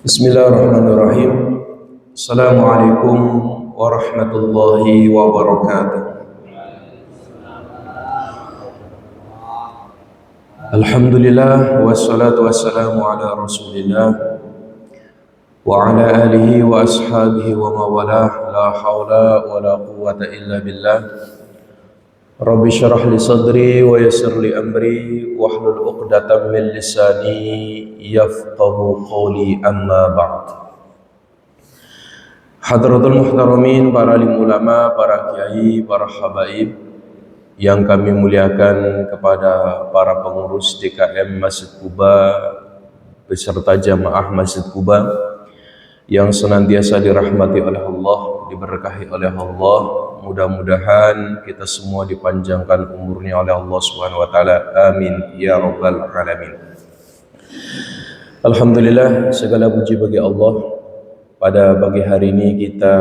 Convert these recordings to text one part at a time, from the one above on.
Bismillahirrahmanirrahim. Assalamualaikum warahmatullahi wabarakatuh. Alhamdulillah wassalatu wassalamu ala Rasulillah wa ala alihi wa ashabihi wa mawalah. La haula wa la quwwata illa billah. Rabbi syrah li sadri wa yassir li amri wahlul 'uqdatam min lisani yafqahu qawli, amma ba'd. Hadratul muhtaramin, para alim ulama, para kiai, para habaib yang kami muliakan, kepada para pengurus DKM Masjid Quba beserta jamaah Masjid Quba yang senantiasa dirahmati oleh Allah, diberkahi oleh Allah. Mudah-mudahan kita semua dipanjangkan umurnya oleh Allah Subhanahu wa taala. Amin ya rabbal alamin. Alhamdulillah, segala puji bagi Allah. Pada pagi hari ini kita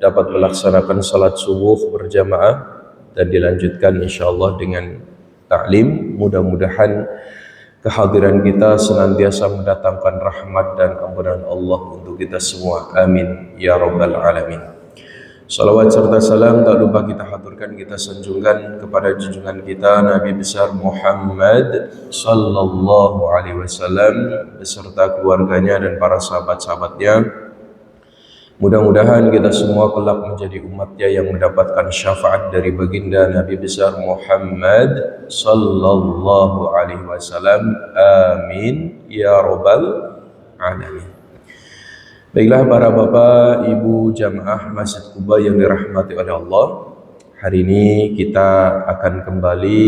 dapat melaksanakan salat subuh berjamaah dan dilanjutkan insyaallah dengan taklim. Mudah-mudahan kehadiran kita senantiasa mendatangkan rahmat dan ampunan Allah untuk kita semua. Amin ya rabbal alamin. Salawat serta salam tak lupa kita haturkan, kita sanjungkan kepada junjungan kita Nabi besar Muhammad sallallahu alaihi wasallam beserta keluarganya dan para sahabat-sahabatnya. Mudah-mudahan kita semua kelak menjadi umatnya yang mendapatkan syafaat dari baginda Nabi besar Muhammad sallallahu alaihi wasallam. Amin ya rabbal alamin. Baiklah para bapak, ibu jamaah Masjid Quba yang dirahmati oleh Allah. Hari ini kita akan kembali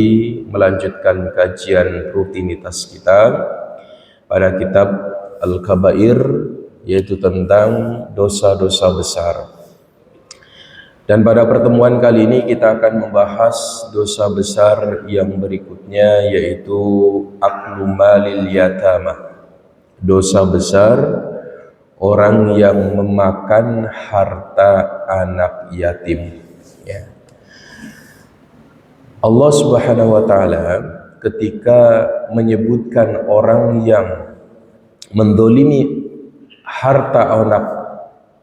melanjutkan kajian rutinitas kita pada kitab Al-Kabair, yaitu tentang dosa-dosa besar. Dan pada pertemuan kali ini kita akan membahas dosa besar yang berikutnya, yaitu aklu malil yatama. Dosa besar orang yang memakan harta anak yatim. Ya. Allah Subhanahu wa taala ketika menyebutkan orang yang mendolimi harta anak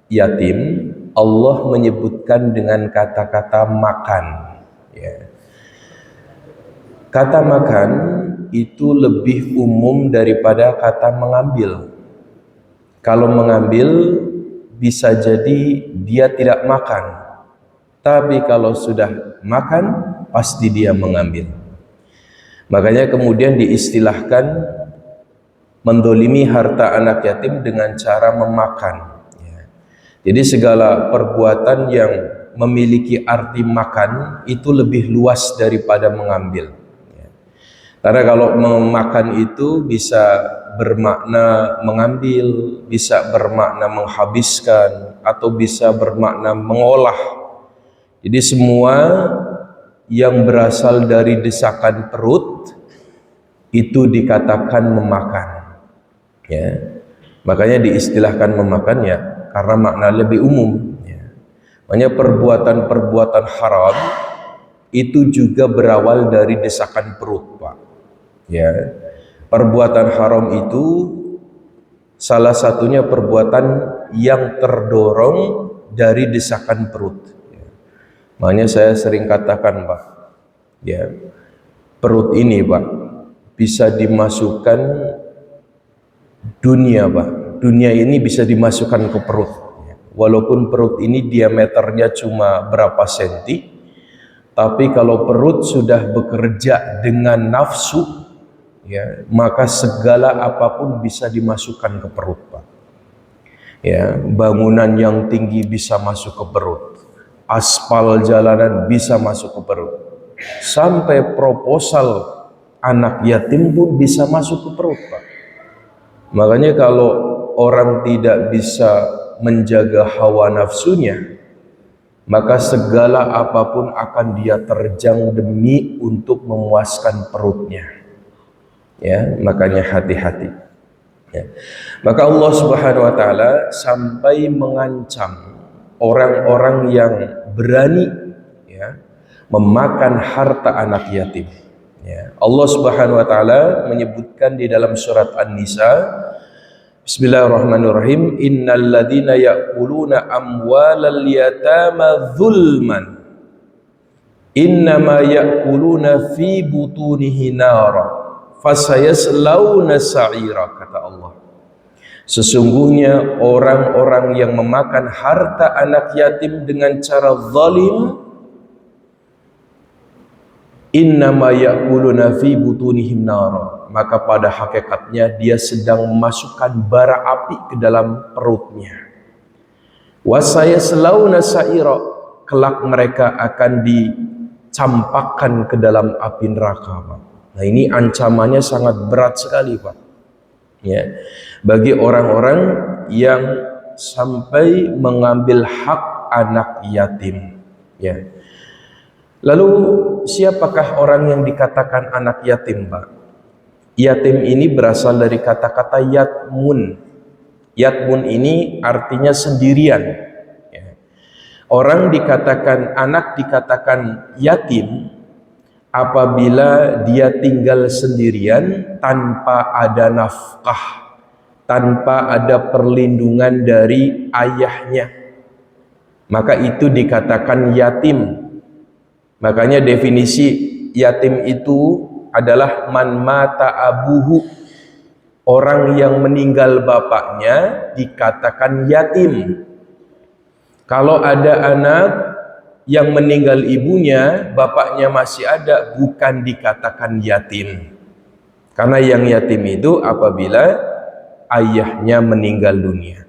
yatim, Allah menyebutkan dengan kata-kata makan. Ya. Kata makan itu lebih umum daripada kata mengambil. Kalau mengambil bisa jadi dia tidak makan, tapi kalau sudah makan pasti dia mengambil. Makanya kemudian diistilahkan mendolimi harta anak yatim dengan cara memakan. Jadi segala perbuatan yang memiliki arti makan itu lebih luas daripada mengambil. Karena kalau memakan itu bisa bermakna mengambil, bisa bermakna menghabiskan, atau bisa bermakna mengolah. Jadi semua yang berasal dari desakan perut itu dikatakan memakan. Ya. Makanya diistilahkan memakan ya, karena makna lebih umum. Ya. Makanya perbuatan-perbuatan haram itu juga berawal dari desakan perut, Pak. Ya. Perbuatan haram itu salah satunya perbuatan yang terdorong dari desakan perut. Makanya saya sering katakan, Pak, ya, perut ini, Pak, bisa dimasukkan dunia, Pak. Dunia ini bisa dimasukkan ke perut. Walaupun perut ini diameternya cuma berapa senti, tapi kalau perut sudah bekerja dengan nafsu, ya, maka segala apapun bisa dimasukkan ke perut, Pak. Ya, bangunan yang tinggi bisa masuk ke perut, aspal jalanan bisa masuk ke perut, sampai proposal anak yatim pun bisa masuk ke perut, Pak. Makanya kalau orang tidak bisa menjaga hawa nafsunya, maka segala apapun akan dia terjang demi untuk memuaskan perutnya. Ya, makanya hati-hati. Ya. Maka Allah Subhanahu wa taala sampai mengancam orang-orang yang berani, ya, memakan harta anak yatim. Ya. Allah Subhanahu wa taala menyebutkan di dalam surat An-Nisa Bismillahirrahmanirrahim. Innal ladzina ya'kuluna amwalal yatama dzulman innama ya'kuluna fi butunihi nara fasayaslawna sa'ira, kata Allah. Sesungguhnya orang-orang yang memakan harta anak yatim dengan cara zalim, innama ya'kuluna fi butunihim nara, maka pada hakikatnya dia sedang memasukkan bara api ke dalam perutnya. Wasayaslawna sa'ira, kelak mereka akan dicampakkan ke dalam api neraka, Pak. Nah, ini ancamannya sangat berat sekali, Pak. Ya, bagi orang-orang yang sampai mengambil hak anak yatim. Ya. Lalu siapakah orang yang dikatakan anak yatim, Pak? Yatim ini berasal dari kata-kata yatmun. Yatmun ini artinya sendirian. Ya. Orang dikatakan, anak dikatakan yatim apabila dia tinggal sendirian tanpa ada nafkah, tanpa ada perlindungan dari ayahnya, maka itu dikatakan yatim. Makanya definisi yatim itu adalah man mata abuhu, orang yang meninggal bapaknya dikatakan yatim. Kalau ada anak yang meninggal ibunya, bapaknya masih ada, bukan dikatakan yatim. Karena yang yatim itu apabila ayahnya meninggal dunia.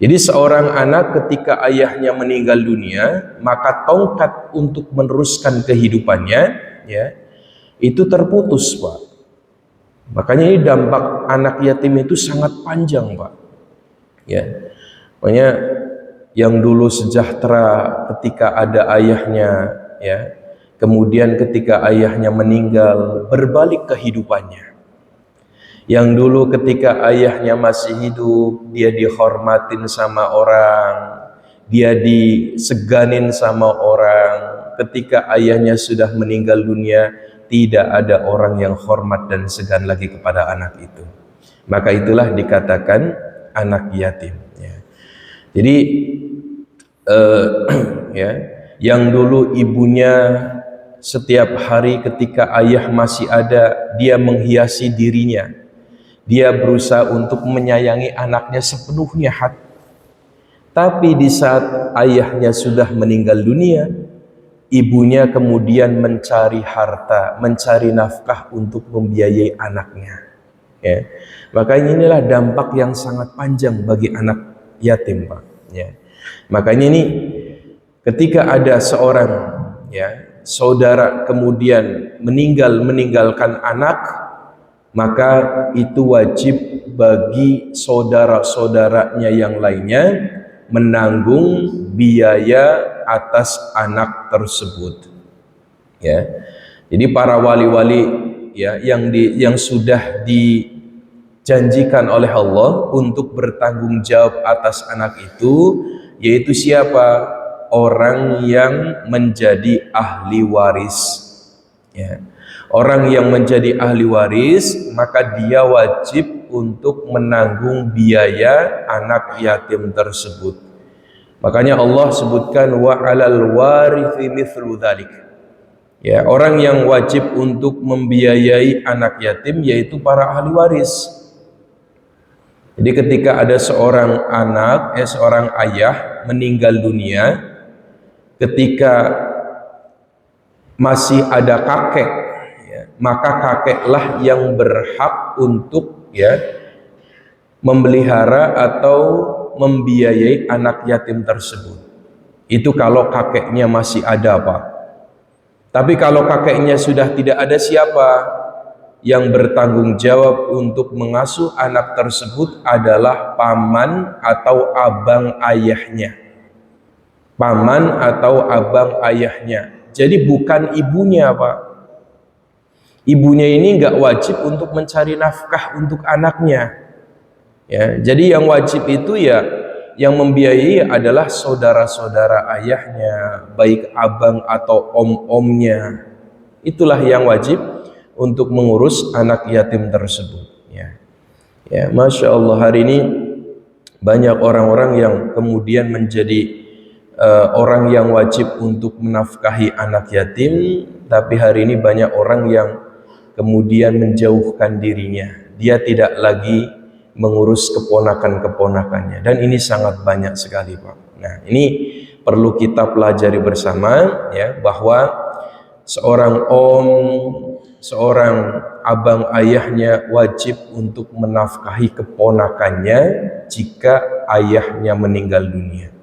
Jadi seorang anak ketika ayahnya meninggal dunia, maka tongkat untuk meneruskan kehidupannya, ya, itu terputus, Pak. Makanya ini dampak anak yatim itu sangat panjang, Pak. Ya, makanya yang dulu sejahtera ketika ada ayahnya, ya, kemudian ketika ayahnya meninggal, berbalik kehidupannya. Yang dulu ketika ayahnya masih hidup, dia dihormatin sama orang, dia diseganin sama orang. Ketika ayahnya sudah meninggal dunia, tidak ada orang yang hormat dan segan lagi kepada anak itu. Maka itulah dikatakan anak yatim. Ya. Jadi ya, yang dulu ibunya setiap hari ketika ayah masih ada, dia menghiasi dirinya, dia berusaha untuk menyayangi anaknya sepenuhnya hati. Tapi di saat ayahnya sudah meninggal dunia, ibunya kemudian mencari harta, mencari nafkah untuk membiayai anaknya. Ya. Makanya inilah dampak yang sangat panjang bagi anak yatim, Pak. Ya. Makanya ini ketika ada seorang, ya, saudara kemudian meninggalkan anak, maka itu wajib bagi saudara-saudaranya yang lainnya menanggung biaya atas anak tersebut. Ya. Jadi para wali-wali, ya, yang sudah dijanjikan oleh Allah untuk bertanggung jawab atas anak itu, yaitu siapa? Orang yang menjadi ahli waris. Ya. Orang yang menjadi ahli waris, maka dia wajib untuk menanggung biaya anak yatim tersebut. Makanya Allah sebutkan wa 'alal warithi mithlu dzalik. Ya, orang yang wajib untuk membiayai anak yatim yaitu para ahli waris. Jadi ketika ada seorang anak, seorang ayah meninggal dunia, ketika masih ada kakek, maka kakeklah yang berhak untuk, ya, memelihara atau membiayai anak yatim tersebut. Itu kalau kakeknya masih ada, Pak. Tapi kalau kakeknya sudah tidak ada, siapa yang bertanggung jawab untuk mengasuh anak tersebut? Adalah paman atau abang ayahnya. Paman atau abang ayahnya. Jadi bukan ibunya, Pak. Ibunya ini nggak wajib untuk mencari nafkah untuk anaknya. Ya, jadi yang wajib itu, ya, yang membiayai adalah saudara-saudara ayahnya, baik abang atau om-omnya. Itulah yang wajib untuk mengurus anak yatim tersebut. Ya. Ya, Masya Allah, hari ini banyak orang-orang yang kemudian menjadi orang yang wajib untuk menafkahi anak yatim, tapi hari ini banyak orang yang kemudian menjauhkan dirinya. Dia tidak lagi mengurus keponakan-keponakannya, dan ini sangat banyak sekali, Pak. Nah, ini perlu kita pelajari bersama, ya, bahwa seorang om, seorang abang ayahnya wajib untuk menafkahi keponakannya jika ayahnya meninggal dunia.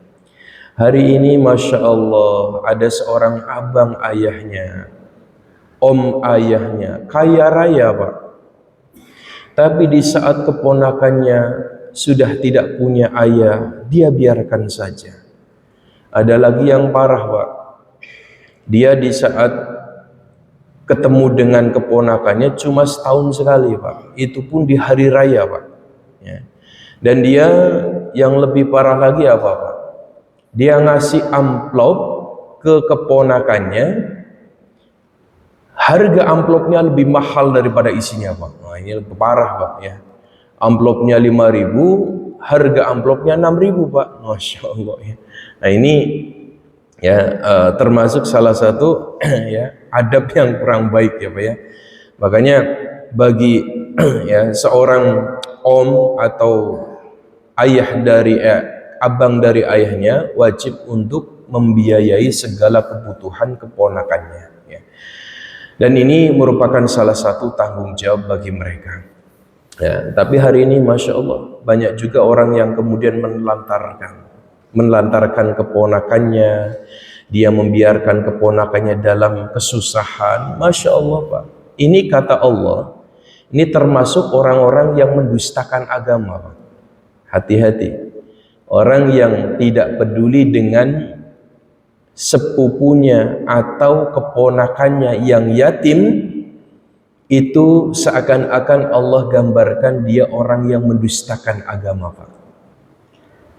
Hari ini Masya Allah ada seorang abang ayahnya, om ayahnya, kaya raya, Pak. Tapi di saat keponakannya sudah tidak punya ayah, dia biarkan saja. Ada lagi yang parah, Pak. Dia di saat ketemu dengan keponakannya cuma setahun sekali, Pak. Itu pun di hari raya, Pak. Ya. Dan dia yang lebih parah lagi apa, Pak? Dia ngasih amplop ke keponakannya, harga amplopnya lebih mahal daripada isinya, Pak. Nah, ini lebih parah, Pak, ya. Amplopnya 5.000, harga amplopnya 6.000, Pak. Masya Allah, ya. Nah, ini ya termasuk salah satu ya adab yang kurang baik, ya, Pak, ya. Makanya bagi ya seorang om atau ayah dari abang dari ayahnya wajib untuk membiayai segala kebutuhan keponakannya, ya. Dan ini merupakan salah satu tanggung jawab bagi mereka, ya. Tapi hari ini Masya Allah banyak juga orang yang kemudian menelantarkan keponakannya. Dia membiarkan keponakannya dalam kesusahan. Masya Allah, Pak. Ini kata Allah, ini termasuk orang-orang yang mendustakan agama, Pak. Hati-hati. Orang yang tidak peduli dengan sepupunya atau keponakannya yang yatim, itu seakan-akan Allah gambarkan dia orang yang mendustakan agama, Pak.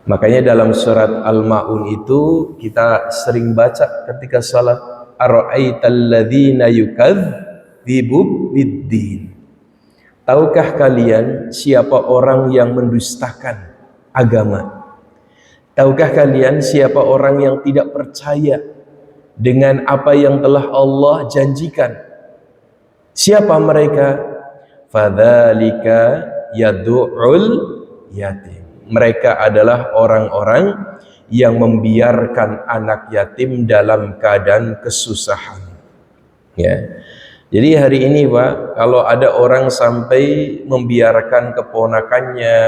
Makanya dalam surat Al-Ma'un itu kita sering baca ketika salat, ara'aital ladzina yukadzibu biddin. Tahukah kalian siapa orang yang mendustakan agama? Tahukah kalian siapa orang yang tidak percaya dengan apa yang telah Allah janjikan? Siapa mereka? Fadzalika yad'ul yatim. Mereka adalah orang-orang yang membiarkan anak yatim dalam keadaan kesusahan, ya. Jadi hari ini, Pak, kalau ada orang sampai membiarkan keponakannya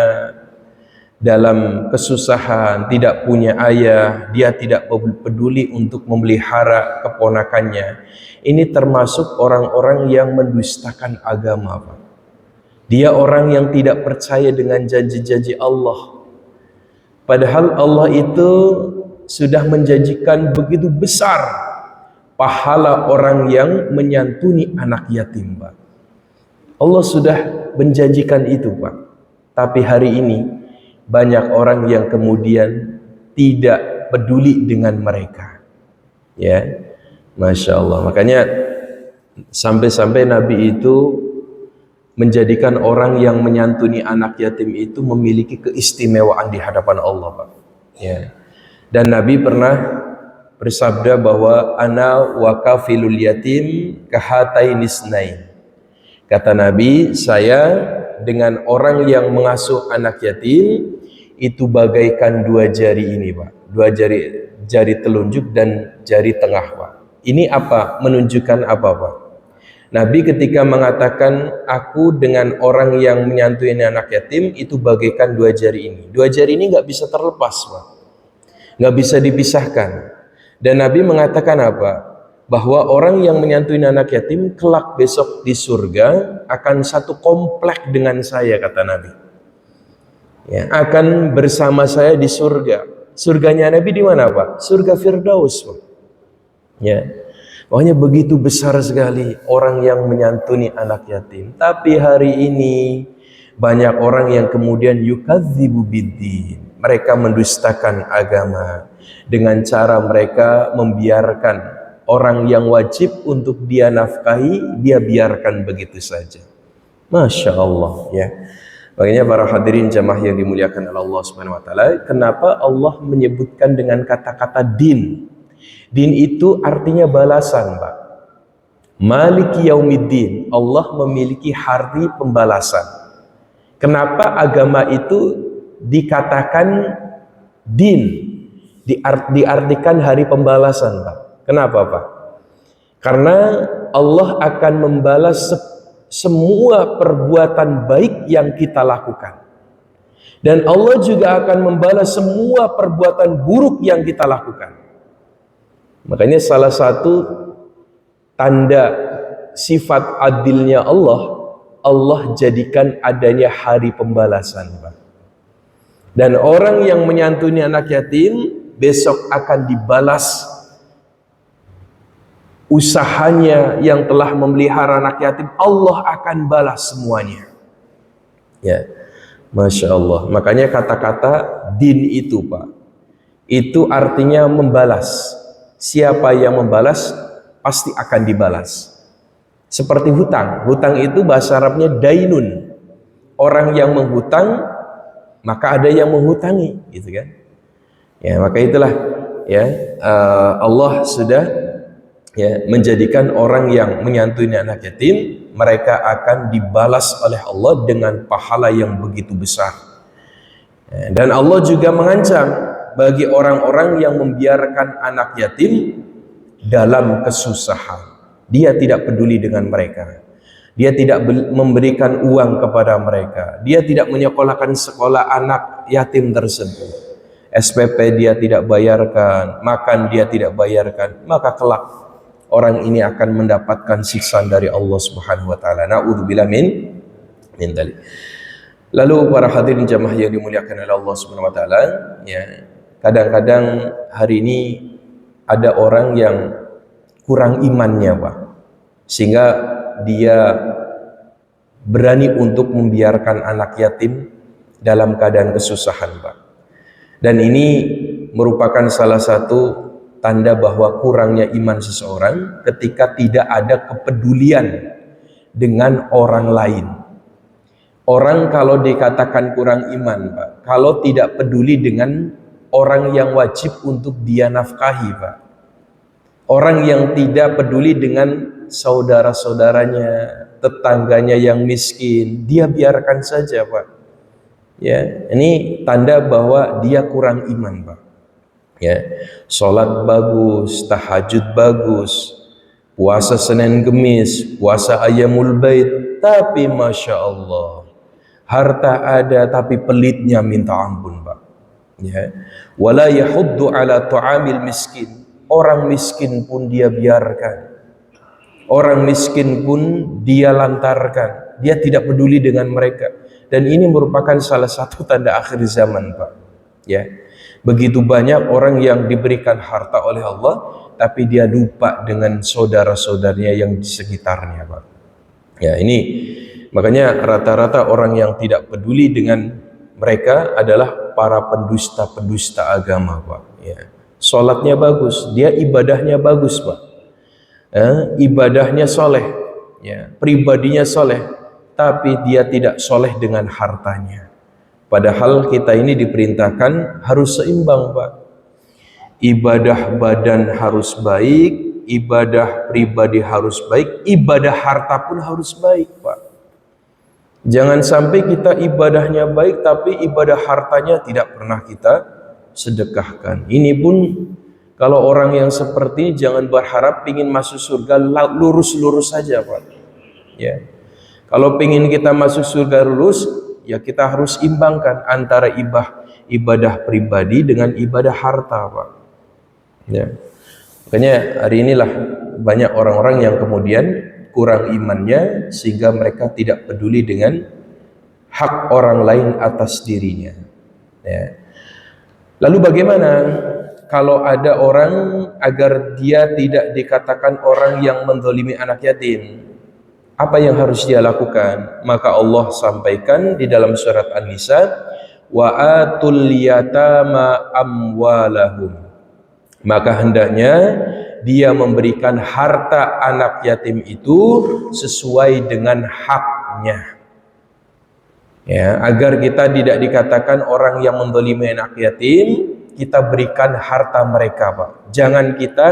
dalam kesusahan, tidak punya ayah, dia tidak peduli untuk memelihara keponakannya, ini termasuk orang-orang yang mendustakan agama, Pak. Dia orang yang tidak percaya dengan janji-janji Allah. Padahal Allah itu sudah menjanjikan begitu besar pahala orang yang menyantuni anak yatim, Pak. Allah sudah menjanjikan itu, Pak. Tapi hari ini banyak orang yang kemudian tidak peduli dengan mereka, ya. Masya Allah. Makanya sampai-sampai Nabi itu menjadikan orang yang menyantuni anak yatim itu memiliki keistimewaan di hadapan Allah, Pak. Ya. Dan Nabi pernah bersabda bahwa ana wa kafilul yatim kahatainisnain. Kata Nabi, saya dengan orang yang mengasuh anak yatim itu bagaikan dua jari ini, Pak. Dua jari telunjuk dan jari tengah, Pak. Ini apa? Menunjukkan apa, Pak? Nabi ketika mengatakan aku dengan orang yang menyantuni anak yatim itu bagaikan dua jari ini. Dua jari ini nggak bisa terlepas, Pak. Nggak bisa dipisahkan. Dan Nabi mengatakan apa? Bahwa orang yang menyantuni anak yatim kelak besok di surga akan satu komplek dengan saya, kata Nabi. Ya, akan bersama saya di surga. Surganya Nabi di mana, Pak? Surga Firdaus, Pak. Ya. Pokoknya begitu besar sekali orang yang menyantuni anak yatim. Tapi hari ini banyak orang yang kemudian yukadzibu biddin. Mereka mendustakan agama dengan cara mereka membiarkan orang yang wajib untuk dia nafkahi, dia biarkan begitu saja. Masya Allah, ya. Makanya para hadirin jamaah yang dimuliakan oleh Allah Subhanahu wa taala, kenapa Allah menyebutkan dengan kata-kata din? Din itu artinya balasan, Pak. Maliki yaumiddin, Allah memiliki hari pembalasan. Kenapa agama itu dikatakan din, diartikan hari pembalasan, Pak? Kenapa, Pak? Karena Allah akan membalas semua perbuatan baik yang kita lakukan, dan Allah juga akan membalas semua perbuatan buruk yang kita lakukan. Makanya salah satu tanda sifat adilnya Allah, Allah jadikan adanya hari pembalasan, Pak. Dan orang yang menyantuni anak yatim besok akan dibalas usahanya yang telah memelihara anak yatim, Allah akan balas semuanya. Ya, Masya Allah. Makanya kata-kata din itu, Pak, itu artinya membalas. Siapa yang membalas pasti akan dibalas. Seperti hutang. Hutang itu bahasa Arabnya dainun. Orang yang menghutang, maka ada yang menghutangi, gitu kan? Ya, maka itulah ya, Allah sudah ya menjadikan orang yang menyantuni anak yatim, mereka akan dibalas oleh Allah dengan pahala yang begitu besar. Ya, dan Allah juga mengancam bagi orang-orang yang membiarkan anak yatim dalam kesusahan. Dia tidak peduli dengan mereka. Dia tidak memberikan uang kepada mereka. Dia tidak menyekolahkan sekolah anak yatim tersebut. SPP dia tidak bayarkan, makan dia tidak bayarkan, maka kelak orang ini akan mendapatkan siksaan dari Allah Subhanahu wa taala. Na'udzubillah min dzalik. Lalu para hadirin jamaah yang dimuliakan oleh Allah Subhanahu wa taala, ya, kadang-kadang hari ini ada orang yang kurang imannya, Pak, sehingga dia berani untuk membiarkan anak yatim dalam keadaan kesusahan, Pak. Dan ini merupakan salah satu tanda bahwa kurangnya iman seseorang ketika tidak ada kepedulian dengan orang lain. Orang kalau dikatakan kurang iman, Pak, kalau tidak peduli dengan orang yang wajib untuk dia nafkahi, Pak. Orang yang tidak peduli dengan saudara-saudaranya, tetangganya yang miskin, dia biarkan saja, Pak. Ya, ini tanda bahwa dia kurang iman, Pak. Ya, sholat bagus, tahajud bagus, puasa Senin Kemis, puasa Ayyamul Bait, tapi Masya Allah, harta ada tapi pelitnya minta ampun, Pak. Ya, wala yahuddu ala ta'amil miskin, orang miskin pun dia biarkan, orang miskin pun dia lantarkan, dia tidak peduli dengan mereka. Dan ini merupakan salah satu tanda akhir zaman, Pak. Ya, begitu banyak orang yang diberikan harta oleh Allah, tapi dia lupa dengan saudara-saudaranya yang di sekitarnya, Pak. Ya, ini makanya rata-rata orang yang tidak peduli dengan mereka adalah para pendusta-pendusta agama, Pak. Ya, sholatnya bagus, dia ibadahnya bagus, Pak. Ibadahnya soleh, ya, pribadinya soleh, tapi dia tidak soleh dengan hartanya. Padahal kita ini diperintahkan harus seimbang, Pak. Ibadah badan harus baik, ibadah pribadi harus baik, ibadah harta pun harus baik, Pak. Jangan sampai kita ibadahnya baik tapi ibadah hartanya tidak pernah kita sedekahkan. Ini pun kalau orang yang seperti jangan berharap ingin masuk surga lurus-lurus saja, Pak. Ya. Kalau ingin kita masuk surga lurus, ya kita harus imbangkan antara ibadah pribadi dengan ibadah harta, Pak. Ya. Makanya hari inilah banyak orang-orang yang kemudian kurang imannya sehingga mereka tidak peduli dengan hak orang lain atas dirinya. Ya. Lalu bagaimana kalau ada orang agar dia tidak dikatakan orang yang menzalimi anak yatim? Apa yang harus dia lakukan? Maka Allah sampaikan di dalam surat An-Nisa, wa atul yatama amwalahum. Maka hendaknya dia memberikan harta anak yatim itu sesuai dengan haknya. Ya, agar kita tidak dikatakan orang yang menzalimi anak yatim, kita berikan harta mereka, Pak. Jangan kita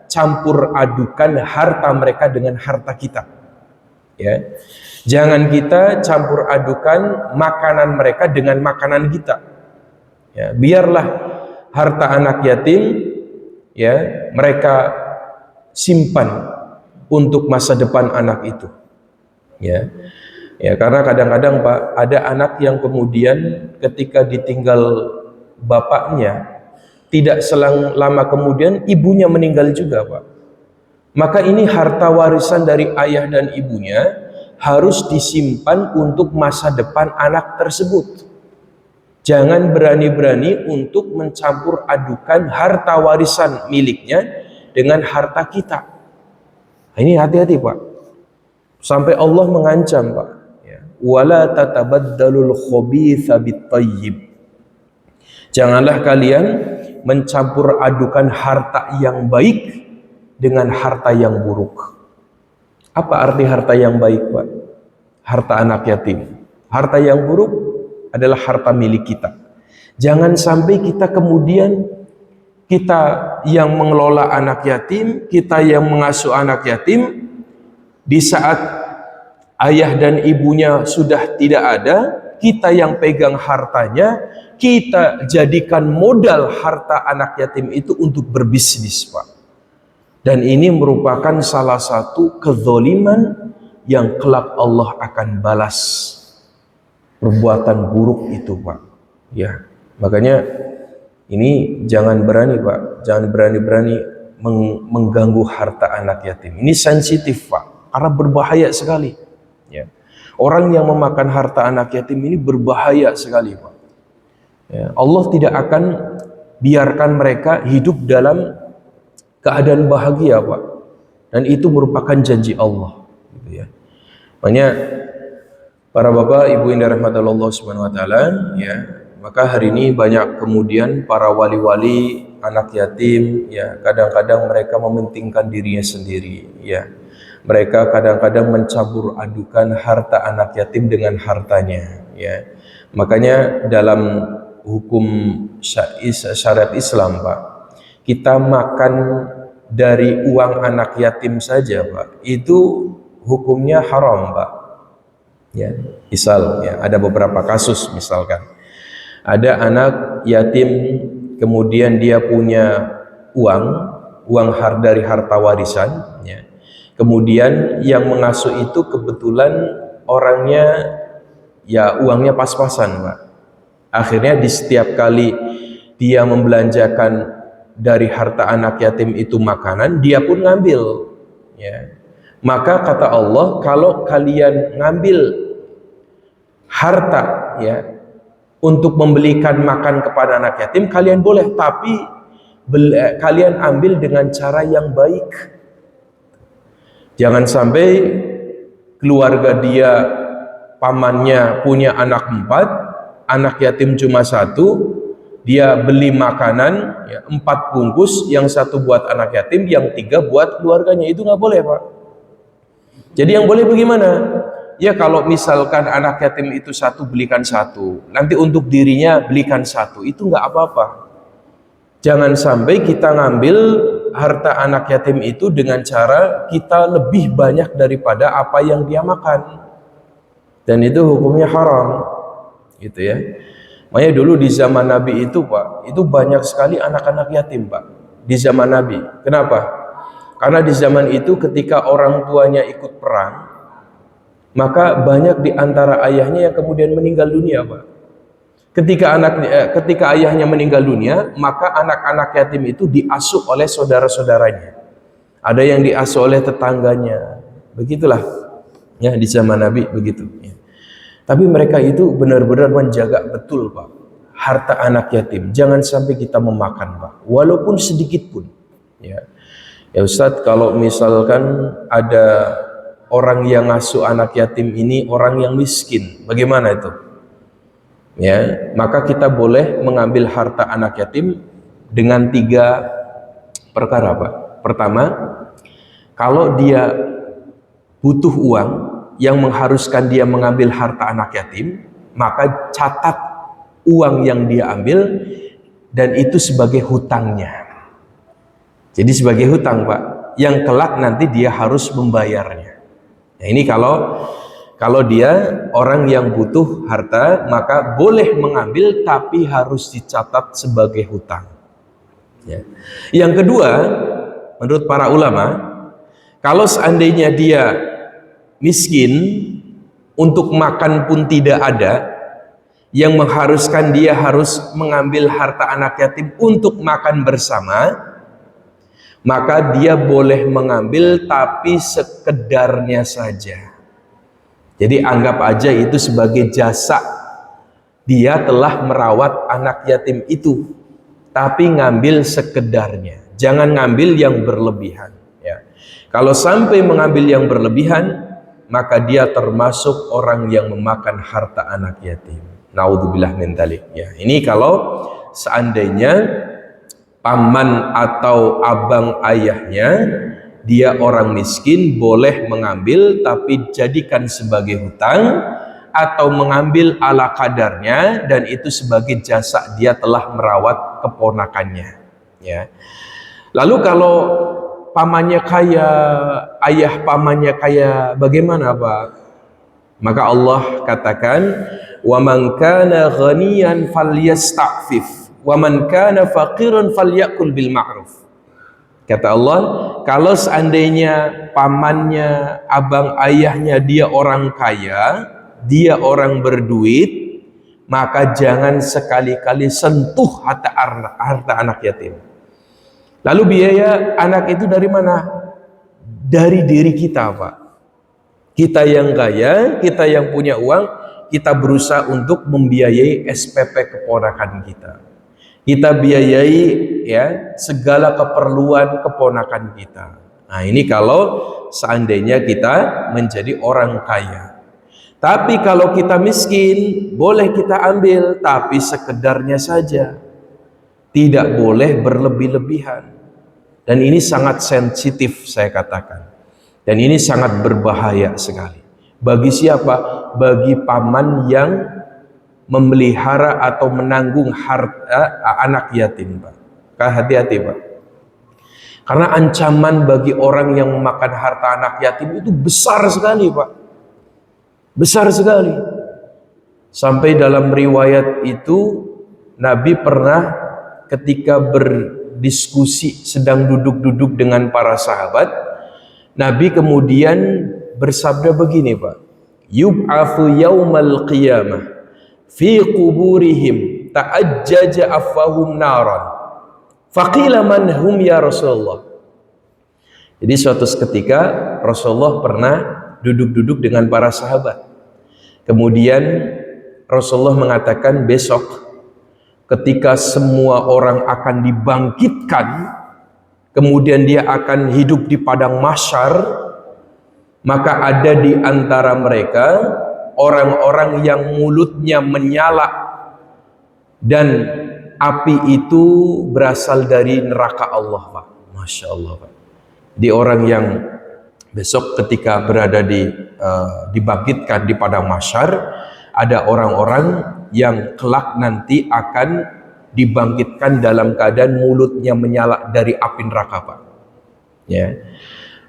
campur adukan harta mereka dengan harta kita. Ya. Jangan kita campur adukan makanan mereka dengan makanan kita. Ya, biarlah harta anak yatim ya mereka simpan untuk masa depan anak itu. Ya. Ya, karena kadang-kadang Pak, ada anak yang kemudian ketika ditinggal bapaknya, tidak selang lama kemudian ibunya meninggal juga, Pak. Maka ini harta warisan dari ayah dan ibunya harus disimpan untuk masa depan anak tersebut. Jangan berani-berani untuk mencampur adukan harta warisan miliknya dengan harta kita. Nah, ini hati-hati, Pak. Sampai Allah mengancam, Pak. Wala tatabaddalul khabitha bit-thayyib. Janganlah kalian mencampur adukan harta yang baik dengan harta yang buruk. Apa arti harta yang baik, Pak? Harta anak yatim. Harta yang buruk adalah harta milik kita. Jangan sampai kita kemudian kita yang mengelola anak yatim, kita yang mengasuh anak yatim, di saat ayah dan ibunya sudah tidak ada, kita yang pegang hartanya, kita jadikan modal harta anak yatim itu untuk berbisnis, Pak. Dan ini merupakan salah satu kezaliman yang kelak Allah akan balas perbuatan buruk itu, Pak. Ya, makanya ini jangan berani, Pak. Jangan berani-berani mengganggu harta anak yatim. Ini sensitif, Pak, karena berbahaya sekali. Ya. Orang yang memakan harta anak yatim ini berbahaya sekali, Pak. Ya. Allah tidak akan biarkan mereka hidup dalam keadaan bahagia, Pak. Dan itu merupakan janji Allah, gitu ya. Makanya para bapak, ibu yang dirahmati Allah Subhanahu wa taala, ya, maka hari ini banyak kemudian para wali-wali anak yatim, ya, kadang-kadang mereka mementingkan dirinya sendiri, ya. Mereka kadang-kadang mencampur adukan harta anak yatim dengan hartanya, ya. Makanya dalam hukum syariat Islam, Pak, kita makan dari uang anak yatim saja, Pak, itu hukumnya haram, Pak. Ya, misal ya, ada beberapa kasus, misalkan ada anak yatim kemudian dia punya uang dari harta warisan, ya. Kemudian yang mengasuh itu kebetulan orangnya ya uangnya pas-pasan, Pak. Akhirnya di setiap kali dia membelanjakan dari harta anak yatim itu makanan, dia pun ngambil, ya. Maka kata Allah, kalau kalian ngambil harta, ya, untuk membelikan makan kepada anak yatim, kalian boleh, tapi kalian ambil dengan cara yang baik. Jangan sampai keluarga dia pamannya punya anak 4, anak yatim cuma 1, dia beli makanan ya, 4 bungkus, yang 1 buat anak yatim, yang 3 buat keluarganya. Itu nggak boleh, Pak. Jadi yang boleh bagaimana? Ya kalau misalkan anak yatim itu 1, belikan 1, nanti untuk dirinya belikan 1, itu nggak apa-apa. Jangan sampai kita ngambil harta anak yatim itu dengan cara kita lebih banyak daripada apa yang dia makan, dan itu hukumnya haram, gitu ya. Makanya dulu di zaman Nabi itu, Pak, itu banyak sekali anak-anak yatim, Pak, di zaman Nabi. Kenapa? Karena di zaman itu ketika orang tuanya ikut perang, maka banyak di antara ayahnya yang kemudian meninggal dunia, Pak. Ketika ayahnya meninggal dunia, maka anak-anak yatim itu diasuh oleh saudara-saudaranya. Ada yang diasuh oleh tetangganya. Begitulah ya di zaman Nabi, begitu ya. Tapi mereka itu benar-benar menjaga betul, Pak, harta anak yatim. Jangan sampai kita memakan, Pak, walaupun sedikit pun. Ya, ya Ustadz, kalau misalkan ada orang yang ngasuh anak yatim ini orang yang miskin, bagaimana itu? Ya, maka kita boleh mengambil harta anak yatim dengan 3 perkara, Pak. Pertama, kalau dia butuh uang yang mengharuskan dia mengambil harta anak yatim, maka catat uang yang dia ambil dan itu sebagai hutangnya. Jadi sebagai hutang, Pak, yang kelak nanti dia harus membayarnya. Nah, ini kalau dia orang yang butuh harta, maka boleh mengambil tapi harus dicatat sebagai hutang. Ya. Yang kedua, menurut para ulama, kalau seandainya dia miskin, untuk makan pun tidak ada, yang mengharuskan dia harus mengambil harta anak yatim untuk makan bersama, maka dia boleh mengambil tapi sekedarnya saja. Jadi anggap aja itu sebagai jasa dia telah merawat anak yatim itu, tapi ngambil sekedarnya, jangan ngambil yang berlebihan ya. Kalau sampai mengambil yang berlebihan, maka dia termasuk orang yang memakan harta anak yatim. Naudzubillah min dzalik ya. Ini kalau seandainya paman atau abang ayahnya dia orang miskin, boleh mengambil tapi jadikan sebagai hutang, atau mengambil ala kadarnya dan itu sebagai jasa dia telah merawat keponakannya ya. Lalu kalau pamannya kaya, ayah pamannya kaya, bagaimana, Pak? Maka Allah katakan, wa man kana ghaniyan falyasta'fif wa man kana faqiran falyakul bil ma'ruf. Kata Allah, kalau seandainya pamannya, abang ayahnya dia orang kaya, dia orang berduit, maka jangan sekali-kali sentuh harta anak yatim. Lalu biaya anak itu dari mana? Dari diri kita, Pak. Kita yang kaya, kita yang punya uang, kita berusaha untuk membiayai SPP keponakan kita. Kita biayai ya segala keperluan keponakan kita. Nah, ini kalau seandainya kita menjadi orang kaya. Tapi kalau kita miskin, boleh kita ambil tapi sekedarnya saja. Tidak boleh berlebih-lebihan. Dan ini sangat sensitif saya katakan. Dan ini sangat berbahaya sekali. Bagi siapa? Bagi paman yang memelihara atau menanggung harta anak yatim, Pak. Hati-hati, Pak. Karena ancaman bagi orang yang memakan harta anak yatim itu besar sekali, Pak. Besar sekali. Sampai dalam riwayat itu Nabi pernah ketika berdiskusi sedang duduk-duduk dengan para sahabat, Nabi kemudian bersabda begini, Pak. Yub'atsu yaumal qiyamah fi quburihim ta'ajjaja afwahum naran. Faqila man hum ya Rasulullah. Jadi suatu ketika Rasulullah pernah duduk-duduk dengan para sahabat. Kemudian Rasulullah mengatakan, besok ketika semua orang akan dibangkitkan, kemudian dia akan hidup di padang mahsyar, maka ada di antara mereka orang-orang yang mulutnya menyala dan api itu berasal dari neraka Allah, Pak. Masya Allah, Pak. Di orang yang besok ketika berada dibangkitkan di padang mahsyar, ada orang-orang yang kelak nanti akan dibangkitkan dalam keadaan mulutnya menyala dari api neraka, Pak. Ya.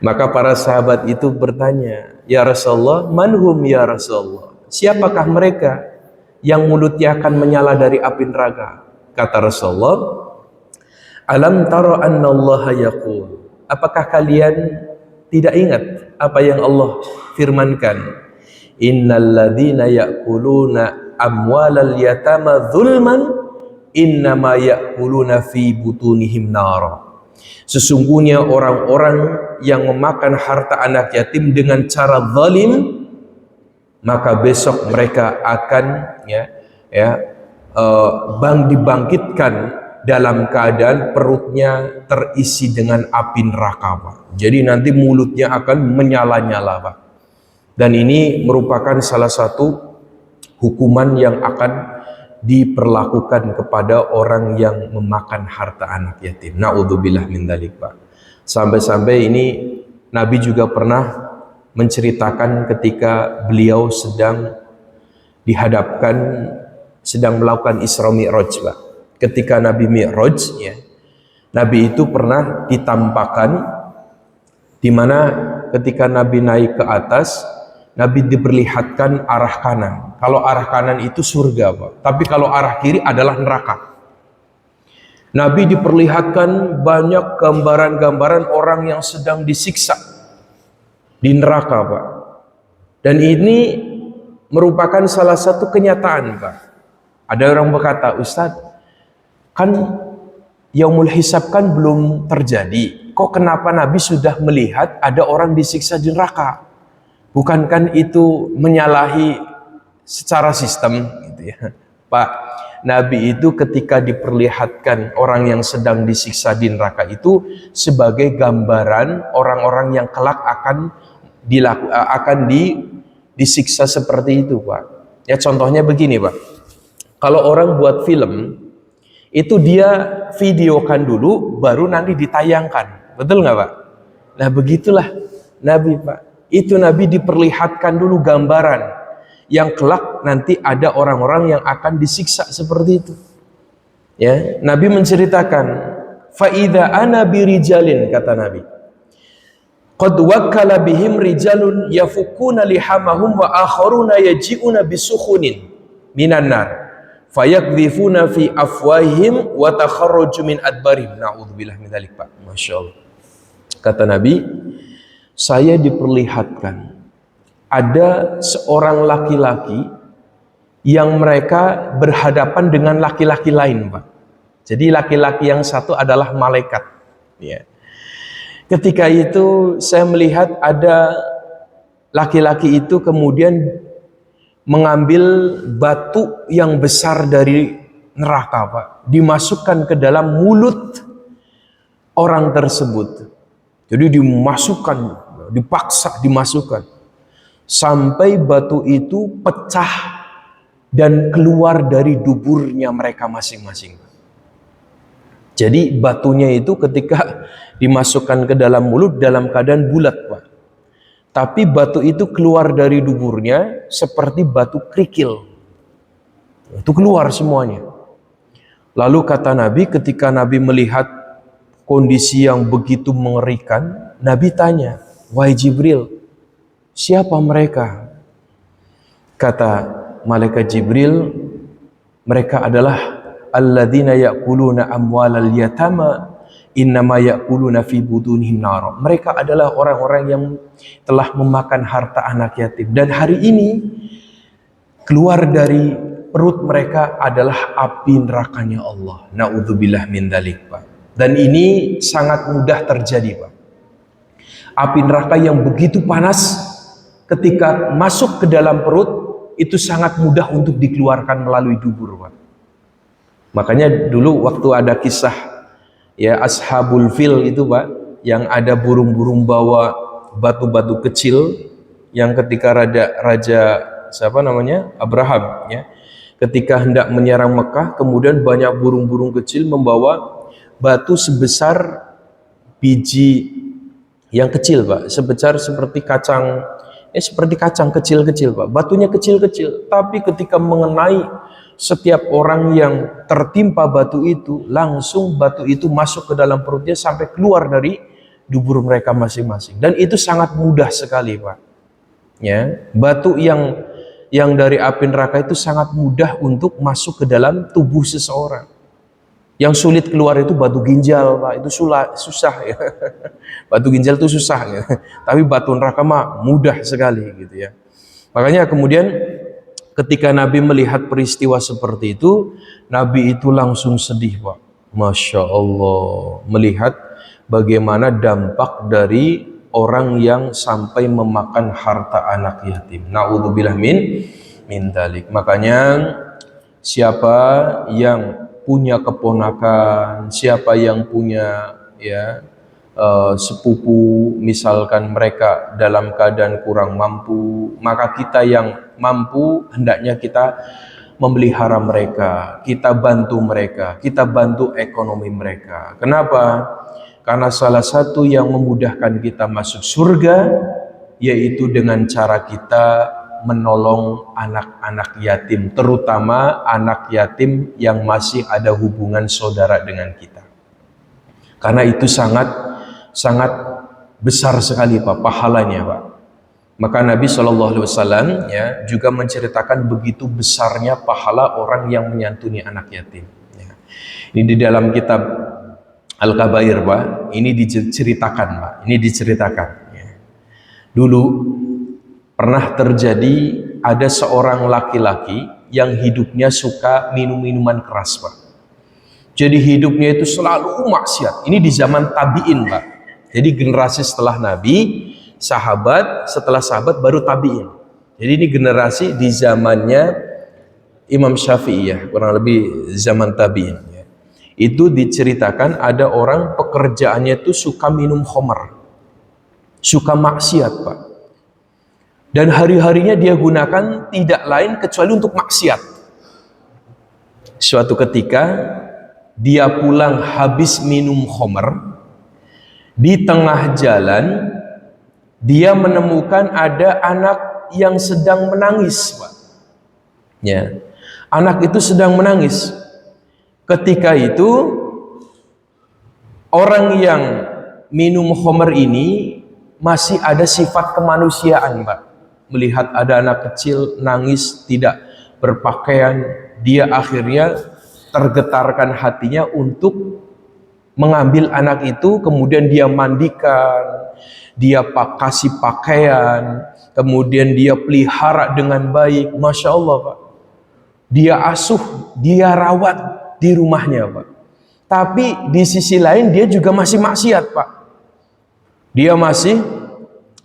Maka para sahabat itu bertanya, ya Rasulullah, manhum ya Rasulullah? Siapakah mereka yang mulutnya akan menyala dari api neraka? Kata Rasulullah, alam tara annallaha yaqul. Apakah kalian tidak ingat apa yang Allah firmankan? Innalladzina ya'kuluna amwalal yatama dzulman innama ya'kuluna fi butunihim nara. Sesungguhnya orang-orang yang memakan harta anak yatim dengan cara zalim, maka besok mereka akan dibangkitkan dalam keadaan perutnya terisi dengan api neraka, Pak. Jadi nanti mulutnya akan menyala-nyala, Pak. Dan ini merupakan salah satu hukuman yang akan diperlakukan kepada orang yang memakan harta anak yatim. Naudzubillah min dzalik, Pak. Sampai-sampai ini Nabi juga pernah menceritakan ketika beliau sedang dihadapkan sedang melakukan Isra Mi'raj, Pak. Ketika Nabi Mi'raj, ya, Nabi itu pernah ditampakkan di mana ketika Nabi naik ke atas, Nabi diperlihatkan arah kanan. Kalau arah kanan itu surga, Pak. Tapi kalau arah kiri adalah neraka. Nabi diperlihatkan banyak gambaran-gambaran orang yang sedang disiksa di neraka, Pak. Dan ini merupakan salah satu kenyataan, Pak. Ada orang berkata, Ustadz, kan Yaumul Hisab kan belum terjadi. Kok kenapa Nabi sudah melihat ada orang disiksa di neraka? Bukankah itu menyalahi secara sistem, gitu ya, Pak? Nabi itu ketika diperlihatkan orang yang sedang disiksa di neraka itu sebagai gambaran orang-orang yang kelak akan disiksa seperti itu, Pak. Ya, contohnya begini, Pak. Kalau orang buat film, itu dia videokan dulu, baru nanti ditayangkan. Betul nggak, Pak? Nah, begitulah Nabi, Pak. Itu Nabi diperlihatkan dulu gambaran yang kelak nanti ada orang-orang yang akan disiksa seperti itu. Ya, Nabi menceritakan, "Faida ana birijalin," kata Nabi. "Qad wakkala bihim rijalun yafukuna lihamahum wa akharuna yaji'una bisukhunin minan nar. Fayakdhifuna fi afwahihim wa takharraju min adbarihim." Na'udzubillah min dzalik, Pak. Masyaallah. Kata Nabi, saya diperlihatkan ada seorang laki-laki yang mereka berhadapan dengan laki-laki lain, Pak. Jadi laki-laki yang satu adalah malaikat, ya. Ketika itu saya melihat ada laki-laki itu kemudian mengambil batu yang besar dari neraka, Pak, dimasukkan ke dalam mulut orang tersebut. Jadi dimasukkan, dipaksa dimasukkan sampai batu itu pecah dan keluar dari duburnya mereka masing-masing. Jadi batunya itu ketika dimasukkan ke dalam mulut dalam keadaan bulat, Pak. Tapi batu itu keluar dari duburnya seperti batu kerikil. Itu keluar semuanya. Lalu kata Nabi, ketika Nabi melihat kondisi yang begitu mengerikan, Nabi tanya, "Wahai Jibril, siapa mereka?" Kata malaikat Jibril, "Mereka adalah alladzina ya'kuluna amwalal yatama innama ya'kuluna fi butunihim nar." Mereka adalah orang-orang yang telah memakan harta anak yatim, dan hari ini keluar dari perut mereka adalah api nerakanya Allah. Na'udzubillah min dzalik, Pak. Dan ini sangat mudah terjadi, Pak. Api neraka yang begitu panas ketika masuk ke dalam perut itu sangat mudah untuk dikeluarkan melalui dubur, Pak. Makanya dulu waktu ada kisah, ya, Ashabul Fil itu, Pak, yang ada burung-burung bawa batu-batu kecil, yang ketika raja siapa namanya, Abraham, ya, ketika hendak menyerang Mekah, kemudian banyak burung-burung kecil membawa batu sebesar biji yang kecil, Pak, sebesar seperti kacang, seperti kacang kecil-kecil, Pak. Batunya kecil-kecil, tapi ketika mengenai setiap orang yang tertimpa batu itu, langsung batu itu masuk ke dalam perutnya sampai keluar dari dubur mereka masing-masing. Dan itu sangat mudah sekali, Pak. Ya, batu yang dari api neraka itu sangat mudah untuk masuk ke dalam tubuh seseorang. Yang sulit keluar itu batu ginjal, Pak. Itu susah, ya. Batu ginjal itu susah, ya. Tapi batu neraka mah mudah sekali, gitu ya. Makanya kemudian ketika Nabi melihat peristiwa seperti itu, Nabi itu langsung sedih, Pak. Masya Allah, melihat bagaimana dampak dari orang yang sampai memakan harta anak yatim. Na'udzubillah min dzalik. Makanya siapa yang punya keponakan, siapa yang punya, ya, sepupu, misalkan mereka dalam keadaan kurang mampu, maka kita yang mampu hendaknya kita memelihara mereka, kita bantu mereka, kita bantu ekonomi mereka. Kenapa? Karena salah satu yang memudahkan kita masuk surga yaitu dengan cara kita menolong anak-anak yatim, terutama anak yatim yang masih ada hubungan saudara dengan kita. Karena itu sangat besar sekali Pak pahalanya Pak. Maka Nabi SAW ya juga menceritakan begitu besarnya pahala orang yang menyantuni anak yatim. Ya. Ini di dalam kitab Al-Kabair Pak. Ini diceritakan Pak. Ini diceritakan. Ya. Dulu pernah terjadi ada seorang laki-laki yang hidupnya suka minum minuman keras Pak. Jadi hidupnya itu selalu maksiat. Ini di zaman tabi'in Pak. Jadi generasi setelah Nabi, sahabat, setelah sahabat baru tabi'in. Jadi ini generasi di zamannya Imam Syafi'i ya, kurang lebih zaman tabi'in ya. Itu diceritakan ada orang pekerjaannya itu suka minum khamar, suka maksiat Pak. Dan hari-harinya dia gunakan tidak lain kecuali untuk maksiat. Suatu ketika dia pulang habis minum khamar, di tengah jalan dia menemukan ada anak yang sedang menangis Pak. Ya. Anak itu sedang menangis. Ketika itu orang yang minum khamar ini masih ada sifat kemanusiaan Pak. Melihat ada anak kecil nangis tidak berpakaian, dia akhirnya tergetarkan hatinya untuk mengambil anak itu, kemudian dia mandikan, dia kasih pakaian, kemudian dia pelihara dengan baik. Masya Allah Pak, dia asuh, dia rawat di rumahnya Pak. Tapi di sisi lain dia juga masih maksiat Pak. Dia masih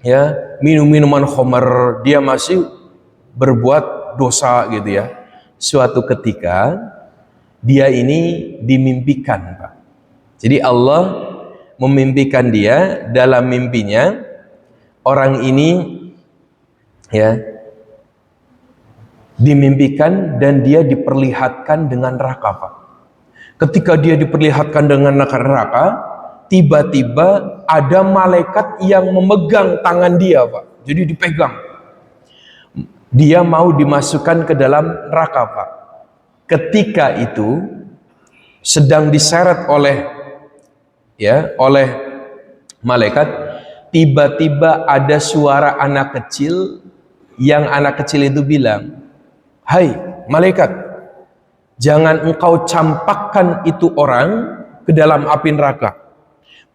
ya minum minuman khamar, dia masih berbuat dosa gitu ya. Suatu ketika dia ini dimimpikan Pak. Jadi Allah memimpikan dia, dalam mimpinya orang ini ya dimimpikan dan dia diperlihatkan dengan neraka Pak. Ketika dia diperlihatkan dengan neraka, tiba-tiba ada malaikat yang memegang tangan dia Pak. Jadi dipegang. Dia mau dimasukkan ke dalam neraka Pak. Ketika itu sedang diseret oleh malaikat, tiba-tiba ada suara anak kecil, yang anak kecil itu bilang, "Hai malaikat, jangan engkau campakkan itu orang ke dalam api neraka.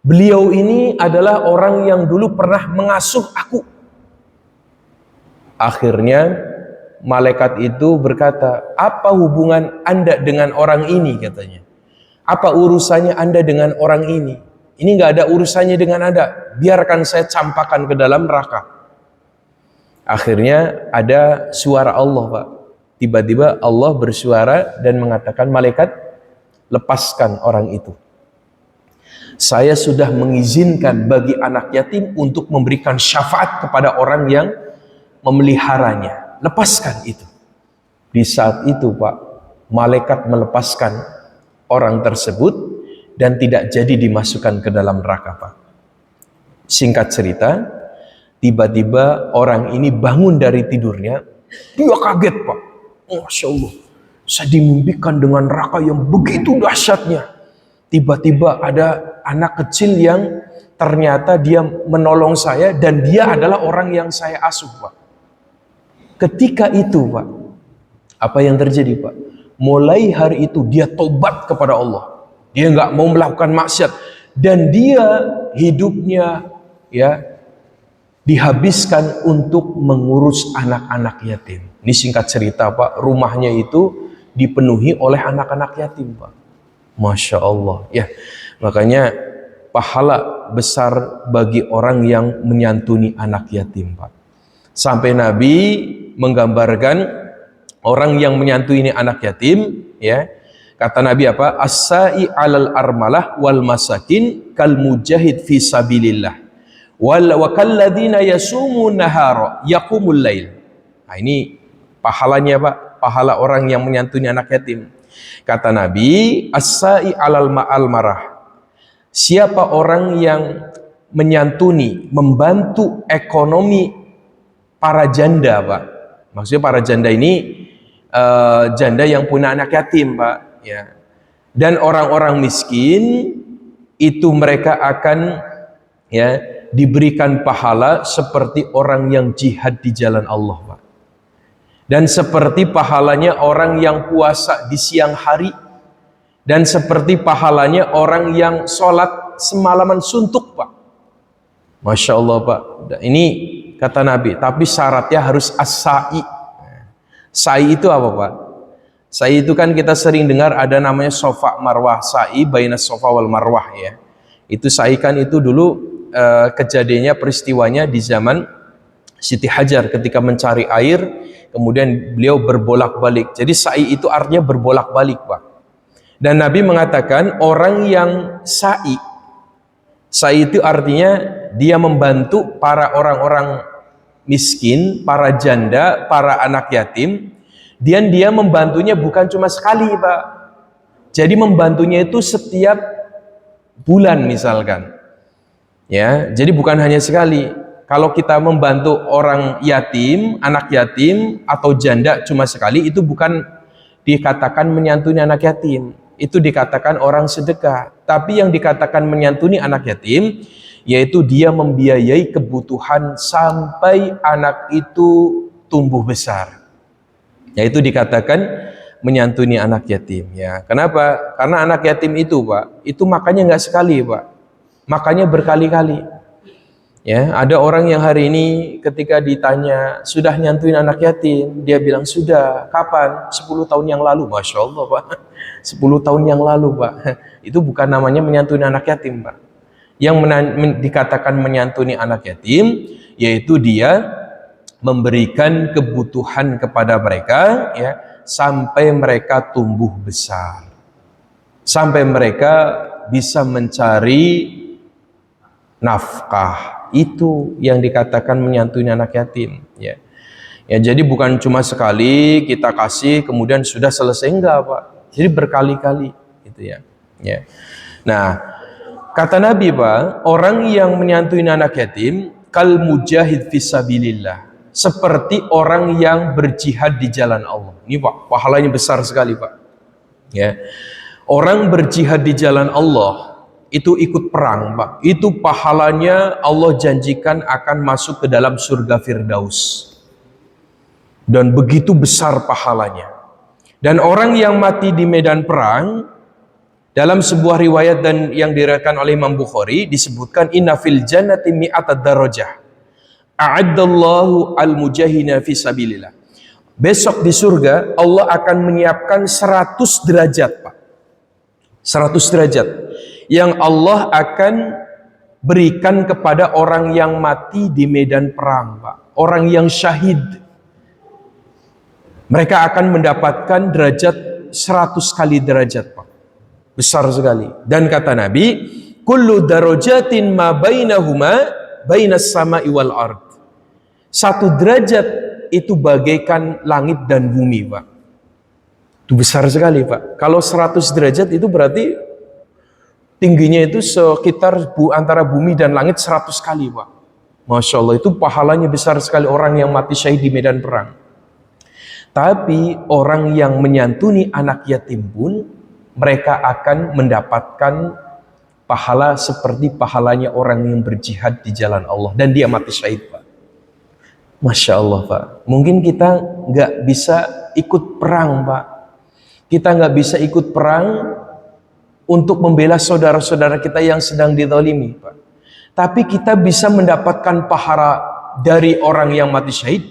Beliau ini adalah orang yang dulu pernah mengasuh aku." Akhirnya malaikat itu berkata, "Apa hubungan Anda dengan orang ini?" katanya. "Apa urusannya Anda dengan orang ini? Ini nggak ada urusannya dengan Anda. Biarkan saya campakkan ke dalam neraka." Akhirnya ada suara Allah Pak. Tiba-tiba Allah bersuara dan mengatakan, "Malaikat, lepaskan orang itu. Saya sudah mengizinkan bagi anak yatim untuk memberikan syafaat kepada orang yang memeliharanya. Lepaskan itu." Di saat itu Pak, malaikat melepaskan orang tersebut dan tidak jadi dimasukkan ke dalam neraka Pak. Singkat cerita, tiba-tiba orang ini bangun dari tidurnya, dia kaget Pak. Masya Allah, saya dimimpikan dengan neraka yang begitu dahsyatnya. Tiba-tiba ada anak kecil yang ternyata dia menolong saya dan dia adalah orang yang saya asuh Pak. Ketika itu Pak, apa yang terjadi Pak? Mulai hari itu dia tobat kepada Allah. Dia nggak mau melakukan maksiat dan dia hidupnya ya dihabiskan untuk mengurus anak-anak yatim. Ini singkat cerita Pak, rumahnya itu dipenuhi oleh anak-anak yatim Pak. Masya Allah ya. Makanya pahala besar bagi orang yang menyantuni anak yatim Pak. Sampai Nabi menggambarkan orang yang menyantuni anak yatim, ya, kata Nabi apa? As-sa'i 'alal armalah wal masakin kal mujahid fi sabilillah. Wa kalladzina yasumun nahara yaqumul lail. Nah, ini pahalanya Pak, pahala orang yang menyantuni anak yatim. Kata Nabi, as-sa'i 'alal ma'al marah. Siapa orang yang menyantuni, membantu ekonomi para janda Pak. Maksudnya para janda ini janda yang punya anak yatim, Pak, ya. Dan orang-orang miskin itu mereka akan ya diberikan pahala seperti orang yang jihad di jalan Allah, Pak. Dan seperti pahalanya orang yang puasa di siang hari, dan seperti pahalanya orang yang sholat semalaman suntuk, Pak. Masya Allah, Pak. Ini kata Nabi, tapi syaratnya harus as-sa'i. Sa'i itu apa, Pak? Sa'i itu kan kita sering dengar ada namanya sofa marwah, sa'i bainas sofa wal marwah, ya. Itu sa'i kan itu dulu kejadiannya, peristiwanya di zaman Siti Hajar ketika mencari air, kemudian beliau berbolak-balik. Jadi sa'i itu artinya berbolak-balik, Pak. Dan Nabi mengatakan orang yang sa'i itu artinya dia membantu para orang-orang miskin, para janda, para anak yatim. Dan dia membantunya bukan cuma sekali, Pak. Jadi membantunya itu setiap bulan misalkan. Ya, jadi bukan hanya sekali. Kalau kita membantu orang yatim, anak yatim atau janda cuma sekali, itu bukan dikatakan menyantuni anak yatim. Itu dikatakan orang sedekah. Tapi yang dikatakan menyantuni anak yatim, yaitu dia membiayai kebutuhan sampai anak itu tumbuh besar. Yaitu dikatakan menyantuni anak yatim. Ya, kenapa? Karena anak yatim itu, Pak, itu makannya nggak sekali, Pak. Makannya berkali-kali. Ya, ada orang yang hari ini ketika ditanya sudah nyantuin anak yatim, dia bilang sudah. Kapan? 10 tahun yang lalu. Masya Allah, Pak. 10 tahun yang lalu, Pak. Itu bukan namanya menyantuni anak yatim, Pak. Yang dikatakan menyantuni anak yatim, yaitu dia memberikan kebutuhan kepada mereka, ya, sampai mereka tumbuh besar, sampai mereka bisa mencari nafkah. Itu yang dikatakan menyantuni anak yatim, ya. Ya, jadi bukan cuma sekali kita kasih kemudian sudah selesai, enggak, Pak. Jadi berkali-kali, gitu ya. Ya. Nah, kata Nabi, Pak, orang yang menyantuni anak yatim kal mujahid fisabilillah, seperti orang yang berjihad di jalan Allah. Ini, Pak, pahalanya besar sekali, Pak. Ya. Orang berjihad di jalan Allah itu ikut perang, Pak. Itu pahalanya Allah janjikan akan masuk ke dalam surga Firdaus. Dan begitu besar pahalanya. Dan orang yang mati di medan perang, dalam sebuah riwayat dan yang diriwayatkan oleh Imam Bukhari disebutkan inna fil jannati mi'ata darajah. A'addallahu al-mujahina fi sabilillah. Besok di surga Allah akan menyiapkan 100 derajat, Pak. 100 derajat yang Allah akan berikan kepada orang yang mati di medan perang, Pak. Orang yang syahid. Mereka akan mendapatkan derajat 100 kali derajat, Pak. Besar sekali. Dan kata Nabi, kullu darajatin ma bainahuma bainas sama'i wal ard. 1 derajat itu bagaikan langit dan bumi, Pak. Itu besar sekali, Pak. Kalau 100 derajat itu berarti tingginya itu sekitar antara bumi dan langit 100 kali, Pak. Masya Allah, itu pahalanya besar sekali orang yang mati syahid di medan perang. Tapi orang yang menyantuni anak yatim pun, mereka akan mendapatkan pahala seperti pahalanya orang yang berjihad di jalan Allah. Dan dia mati syahid, Pak. Masya Allah, Pak. Mungkin kita nggak bisa ikut perang, Pak. Kita nggak bisa ikut perang untuk membela saudara-saudara kita yang sedang dizalimi, Pak. Tapi kita bisa mendapatkan pahala dari orang yang mati syahid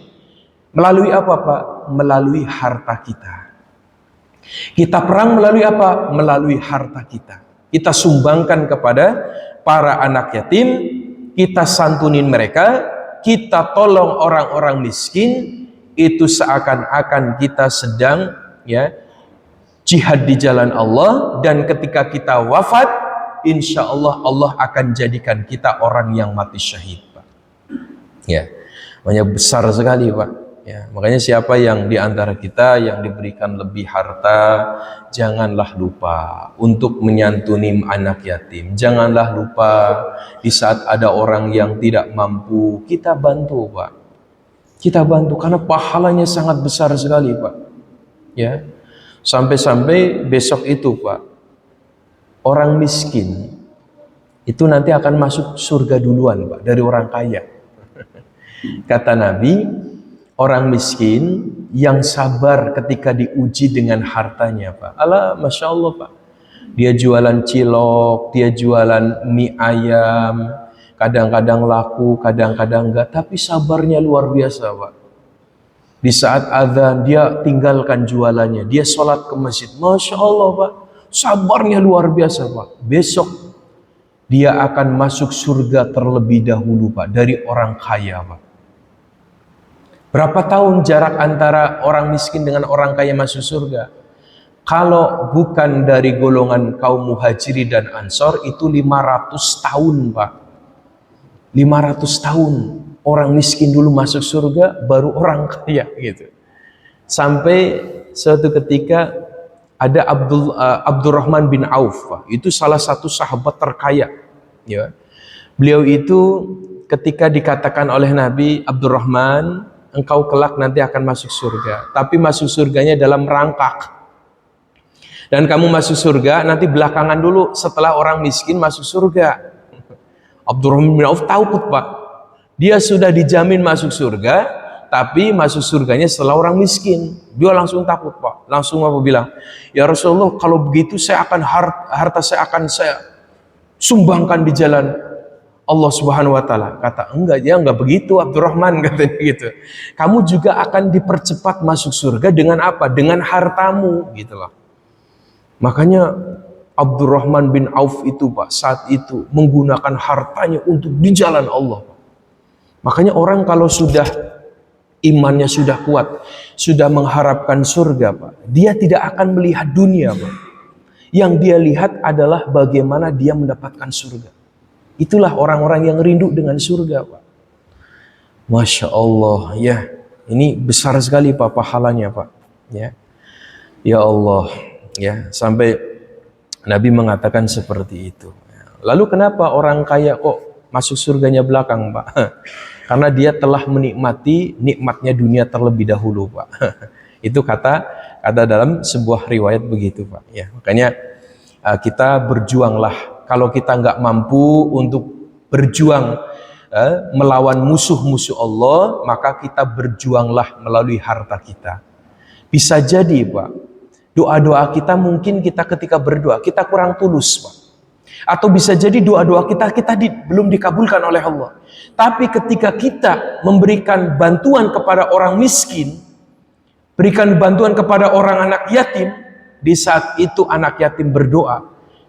melalui apa, Pak? Melalui harta kita. Kita perang melalui apa? Melalui harta kita. Kita sumbangkan kepada para anak yatim, kita santunin mereka, kita tolong orang-orang miskin, itu seakan-akan kita sedang, ya, jihad di jalan Allah. Dan ketika kita wafat, insya Allah Allah akan jadikan kita orang yang mati syahid, Pak. Ya, makanya besar sekali, Pak. Ya, makanya siapa yang di antara kita yang diberikan lebih harta, janganlah lupa untuk menyantuni anak yatim. Janganlah lupa di saat ada orang yang tidak mampu, kita bantu, Pak. Kita bantu karena pahalanya sangat besar sekali, Pak. Ya. Sampai-sampai besok itu, Pak, orang miskin itu nanti akan masuk surga duluan, Pak, dari orang kaya. Kata Nabi, orang miskin yang sabar ketika diuji dengan hartanya, Pak. Allah, Masya Allah, Pak. Dia jualan cilok, dia jualan mie ayam, kadang-kadang laku, kadang-kadang enggak, tapi sabarnya luar biasa, Pak. Di saat azan dia tinggalkan jualannya, dia sholat ke masjid. Masya Allah, Pak, sabarnya luar biasa, Pak. Besok dia akan masuk surga terlebih dahulu, Pak, dari orang kaya, Pak. Berapa tahun jarak antara orang miskin dengan orang kaya masuk surga? Kalau bukan dari golongan kaum muhajiri dan ansor, itu 500 tahun, Pak. 500 tahun. Orang miskin dulu masuk surga, baru orang kaya gitu. Sampai suatu ketika ada Abdurrahman bin Auf, Pak. Itu salah satu sahabat terkaya. Ya. Beliau itu ketika dikatakan oleh Nabi, Abdurrahman, engkau kelak nanti akan masuk surga. Tapi masuk surganya dalam rangkak. Dan kamu masuk surga nanti belakangan dulu setelah orang miskin masuk surga. Abdurrahman bin Auf takut, Pak. Dia sudah dijamin masuk surga, tapi masuk surganya setelah orang miskin. Dia langsung takut, Pak. Langsung apa bilang, ya Rasulullah, kalau begitu saya akan harta saya akan saya sumbangkan di jalan Allah Subhanahu wa taala. Kata, enggak, ya enggak begitu Abdurrahman, katanya gitu. Kamu juga akan dipercepat masuk surga dengan apa? Dengan hartamu, gitu loh. Makanya Abdurrahman bin Auf itu, Pak, saat itu menggunakan hartanya untuk di jalan Allah, Pak. Makanya orang kalau sudah imannya sudah kuat, sudah mengharapkan surga, Pak, dia tidak akan melihat dunia, Pak. Yang dia lihat adalah bagaimana dia mendapatkan surga. Itulah orang-orang yang rindu dengan surga, Pak. Masya Allah, ya. Ini besar sekali, Pak, pahalanya, Pak. Ya, ya Allah, ya. Sampai Nabi mengatakan seperti itu. Lalu kenapa orang kaya kok masuk surganya belakang, Pak? Karena dia telah menikmati nikmatnya dunia terlebih dahulu, Pak. Itu kata dalam sebuah riwayat begitu, Pak. Ya, makanya kita berjuanglah. Kalau kita nggak mampu untuk berjuang melawan musuh-musuh Allah, maka kita berjuanglah melalui harta kita. Bisa jadi, Pak, doa-doa kita mungkin kita ketika berdoa kita kurang tulus, Pak. Atau bisa jadi doa-doa kita belum dikabulkan oleh Allah. Tapi ketika kita memberikan bantuan kepada orang miskin, berikan bantuan kepada orang anak yatim, di saat itu anak yatim berdoa,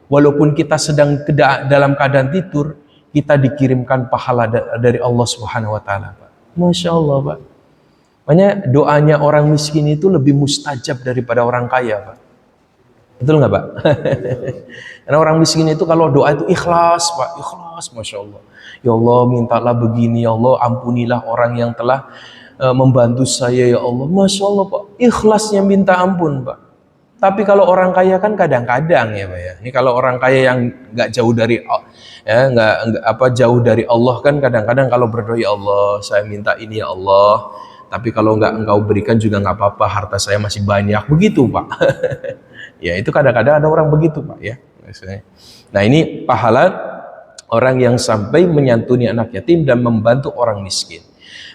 walaupun kita sedang dalam keadaan tidur, kita dikirimkan pahala dari Allah Subhanahu wa taala, Pak. Masya Allah, Pak. Makanya doanya orang miskin itu lebih mustajab daripada orang kaya, Pak. Betul nggak, Pak? Karena orang miskin itu kalau doa itu ikhlas, Pak, ikhlas, Masya Allah. Ya Allah, mintalah begini, ya Allah, ampunilah orang yang telah membantu saya, ya Allah. Masya Allah, Pak, ikhlasnya minta ampun, Pak. Tapi kalau orang kaya kan kadang-kadang, ya, Pak, ya. Ini kalau orang kaya yang nggak jauh dari jauh dari Allah kan kadang-kadang kalau berdoa, ya Allah, saya minta ini, ya Allah. Tapi kalau nggak engkau berikan juga nggak apa-apa, harta saya masih banyak, begitu, Pak. Ya, itu kadang-kadang ada orang begitu, Pak, ya. Nah, ini pahala orang yang sampai menyantuni anak yatim dan membantu orang miskin.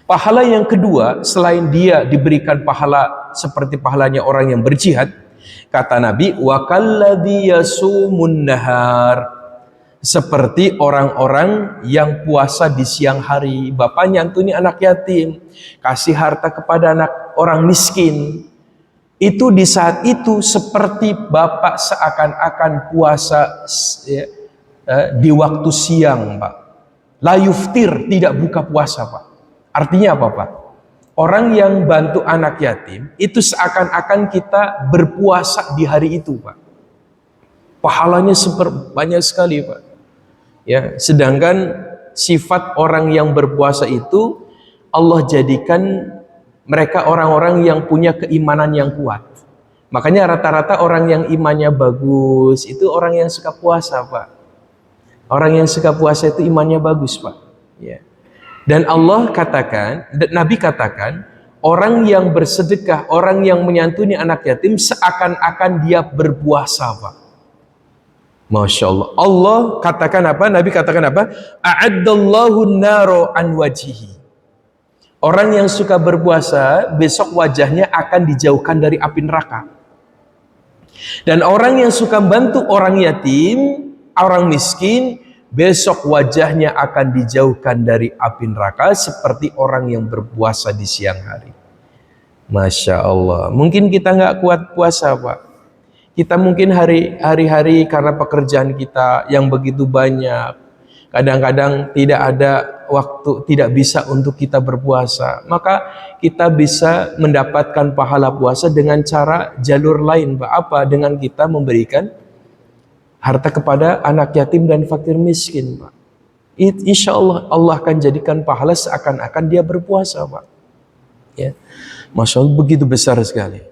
Pahala yang kedua, selain dia diberikan pahala seperti pahalanya orang yang berjihad, kata Nabi, wa kalladzi yasumun nahar, seperti orang-orang yang puasa di siang hari. Bapak nyantuni anak yatim, kasih harta kepada anak orang miskin, itu di saat itu seperti Bapak seakan-akan puasa ya, di waktu siang, Pak. La yuftir, tidak buka puasa, Pak. Artinya apa, Pak? Orang yang bantu anak yatim itu seakan-akan kita berpuasa di hari itu, Pak. Pahalanya banyak sekali, Pak. Ya, sedangkan sifat orang yang berpuasa itu Allah jadikan mereka orang-orang yang punya keimanan yang kuat. Makanya rata-rata orang yang imannya bagus itu orang yang suka puasa, Pak. Orang yang suka puasa itu imannya bagus, Pak. Ya. Dan Allah katakan, Nabi katakan, orang yang bersedekah, orang yang menyantuni anak yatim seakan-akan dia berpuasa, Pak. Masya Allah. Allah katakan apa? Nabi katakan apa? A'addallahu naro an wajihi. Orang yang suka berpuasa, besok wajahnya akan dijauhkan dari api neraka. Dan orang yang suka bantu orang yatim, orang miskin, besok wajahnya akan dijauhkan dari api neraka seperti orang yang berpuasa di siang hari. Masya Allah. Mungkin kita nggak kuat puasa, Pak. Kita mungkin hari-hari karena pekerjaan kita yang begitu banyak, kadang-kadang tidak ada waktu, tidak bisa untuk kita berpuasa. Maka kita bisa mendapatkan pahala puasa dengan cara jalur lain, Pak. Apa? Dengan kita memberikan harta kepada anak yatim dan fakir miskin, Pak. Insya Allah Allah akan jadikan pahala seakan-akan dia berpuasa, Pak. Ya, Masya Allah, begitu besar sekali.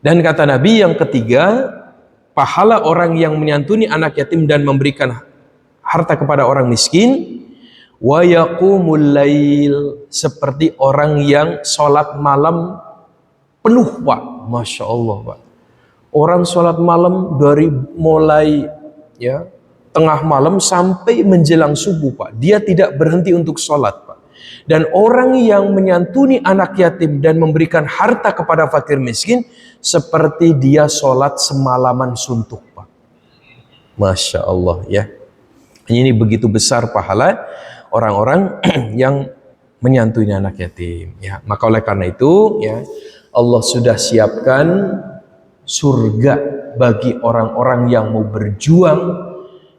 Dan kata Nabi yang ketiga, pahala orang yang menyantuni anak yatim dan memberikan harta kepada orang miskin, wa yaqumul lail, seperti orang yang sholat malam penuh, Pak. Masya Allah, Pak. Orang sholat malam dari mulai tengah malam sampai menjelang subuh, Pak. Dia tidak berhenti untuk sholat, Pak. Dan orang yang menyantuni anak yatim dan memberikan harta kepada fakir miskin, seperti dia sholat semalaman suntuk, Pak. Masya Allah, ya. Ini begitu besar pahala orang-orang yang menyantuni anak yatim. Ya, maka oleh karena itu, ya, Allah sudah siapkan surga bagi orang-orang yang mau berjuang,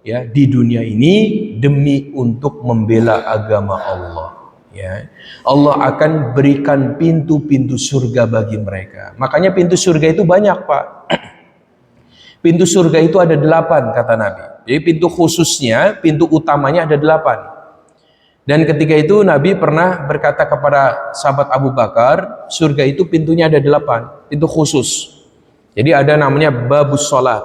ya, di dunia ini demi untuk membela agama Allah. Ya, Allah akan berikan pintu-pintu surga bagi mereka. Makanya pintu surga itu banyak, Pak. Pintu surga itu ada 8 kata Nabi. Jadi pintu khususnya, pintu utamanya ada 8. Dan ketika itu Nabi pernah berkata kepada sahabat Abu Bakar, surga itu pintunya ada 8, pintu khusus. Jadi ada namanya babus sholat.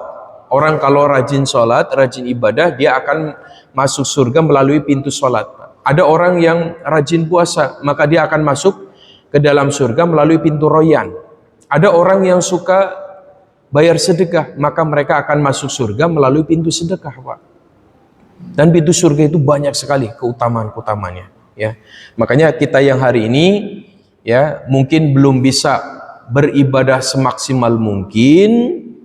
Orang kalau rajin sholat, rajin ibadah, dia akan masuk surga melalui pintu sholat. Ada orang yang rajin puasa, maka dia akan masuk ke dalam surga melalui pintu royan. Ada orang yang suka bayar sedekah, maka mereka akan masuk surga melalui pintu sedekah, Pak. Dan pintu surga itu banyak sekali keutamaan-keutamanya, ya. Makanya kita yang hari ini, ya, mungkin belum bisa beribadah semaksimal mungkin,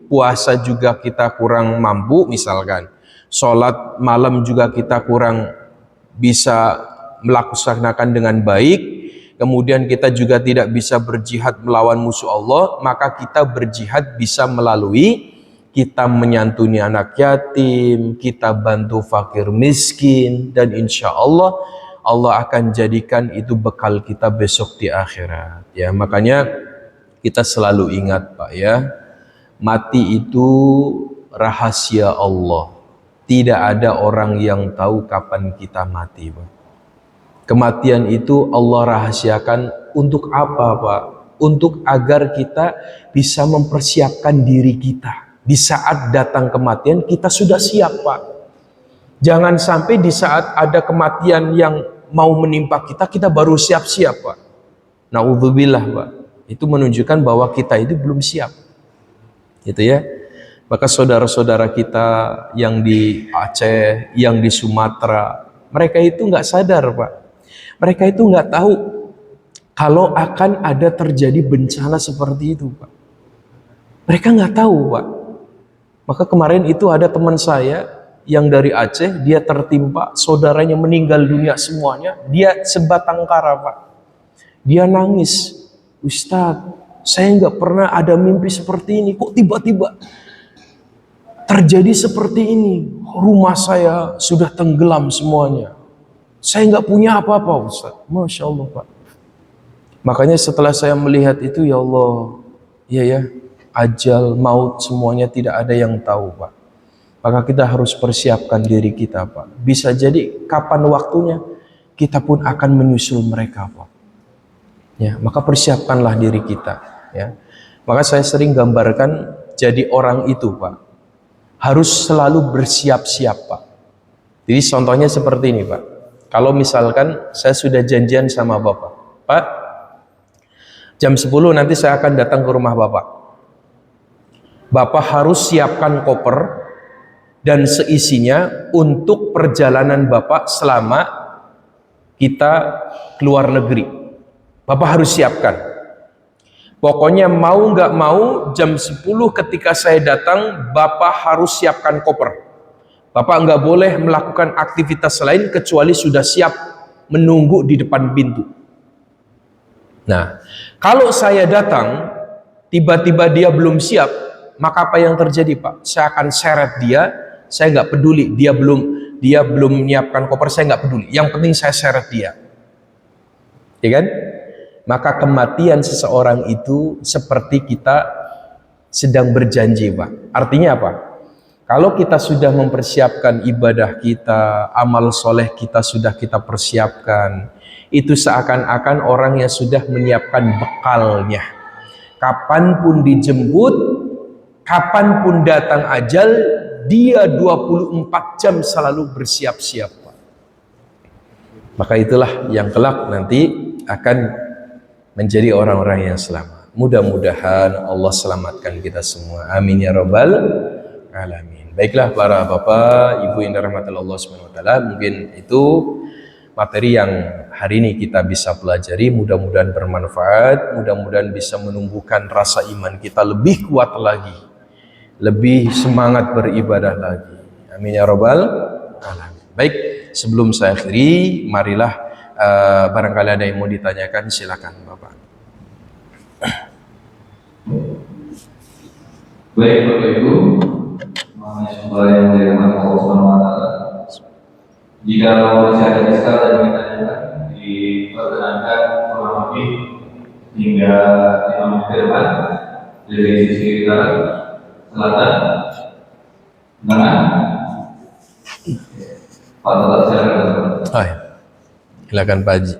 puasa juga kita kurang mampu, misalkan sholat malam juga kita kurang bisa melaksanakan dengan baik, kemudian kita juga tidak bisa berjihad melawan musuh Allah, maka kita berjihad bisa melalui kita menyantuni anak yatim, kita bantu fakir miskin, dan insya Allah Allah akan jadikan itu bekal kita besok di akhirat. Ya, makanya kita selalu ingat, Pak, ya, mati itu rahasia Allah. Tidak ada orang yang tahu kapan kita mati, Pak. Kematian itu Allah rahasiakan untuk apa, Pak? Untuk agar kita bisa mempersiapkan diri kita. Di saat datang kematian kita sudah siap, Pak. Jangan sampai di saat ada kematian yang mau menimpa kita, kita baru siap-siap, Pak. Na'udzubillah, Pak. Itu menunjukkan bahwa kita itu belum siap. Gitu ya. Maka saudara-saudara kita yang di Aceh, yang di Sumatera, mereka itu nggak sadar, Pak. Mereka itu nggak tahu kalau akan ada terjadi bencana seperti itu, Pak. Mereka nggak tahu, Pak. Maka kemarin itu ada teman saya yang dari Aceh, dia tertimpa, saudaranya meninggal dunia semuanya, dia sebatang kara, Pak. Dia nangis, Ustadz, saya nggak pernah ada mimpi seperti ini, kok tiba-tiba terjadi seperti ini. Rumah saya sudah tenggelam semuanya. Saya nggak punya apa-apa, Ustaz. Masya Allah, Pak. Makanya setelah saya melihat itu, ya Allah, ya, ajal, maut, semuanya tidak ada yang tahu, Pak. Maka kita harus persiapkan diri kita, Pak. Bisa jadi kapan waktunya kita pun akan menyusul mereka, Pak. Ya, maka persiapkanlah diri kita, ya. Maka saya sering gambarkan jadi orang itu, Pak. Harus selalu bersiap-siap, Pak. Jadi contohnya seperti ini, Pak. Kalau misalkan saya sudah janjian sama Bapak, Pak, jam 10 nanti saya akan datang ke rumah Bapak. Bapak harus siapkan koper dan seisinya untuk perjalanan Bapak selama kita keluar negeri. Bapak harus siapkan. Pokoknya mau nggak mau jam 10 ketika saya datang, Bapak harus siapkan koper. Bapak nggak boleh melakukan aktivitas lain kecuali sudah siap menunggu di depan pintu. Nah, kalau saya datang, tiba-tiba dia belum siap, maka apa yang terjadi, Pak? Saya akan seret dia, saya nggak peduli, dia belum menyiapkan koper, saya nggak peduli. Yang penting saya seret dia. Ya kan? Maka kematian seseorang itu seperti kita sedang berjanji, Pak. Artinya apa? Kalau kita sudah mempersiapkan ibadah kita, amal soleh kita sudah kita persiapkan, itu seakan-akan orang yang sudah menyiapkan bekalnya. Kapanpun dijemput, kapanpun datang ajal, dia 24 jam selalu bersiap-siap. Maka itulah yang kelak nanti akan menjadi orang-orang yang selamat. Mudah-mudahan Allah selamatkan kita semua. Amin ya rabbal alamin. Baiklah para bapak, ibu yang dirahmati Allah Subhanahu wa taala, mungkin itu materi yang hari ini kita bisa pelajari. Mudah-mudahan bermanfaat, mudah-mudahan bisa menumbuhkan rasa iman kita lebih kuat lagi, lebih semangat beribadah lagi. Amin ya rabbal alamin. Baik, sebelum saya akhiri, marilah barangkali ada yang mau ditanyakan, silakan Bapak. Baik Bapak Ibu, yang dirahmati Allah Subhanahu wa taala. Jika masih ada iskal dan ditanyakan, diperkenankan kurang lebih hingga 5 menit ke depan dari sisi utara, selatan, tengah. Pak Tata silakan. Silakan Pak Haji.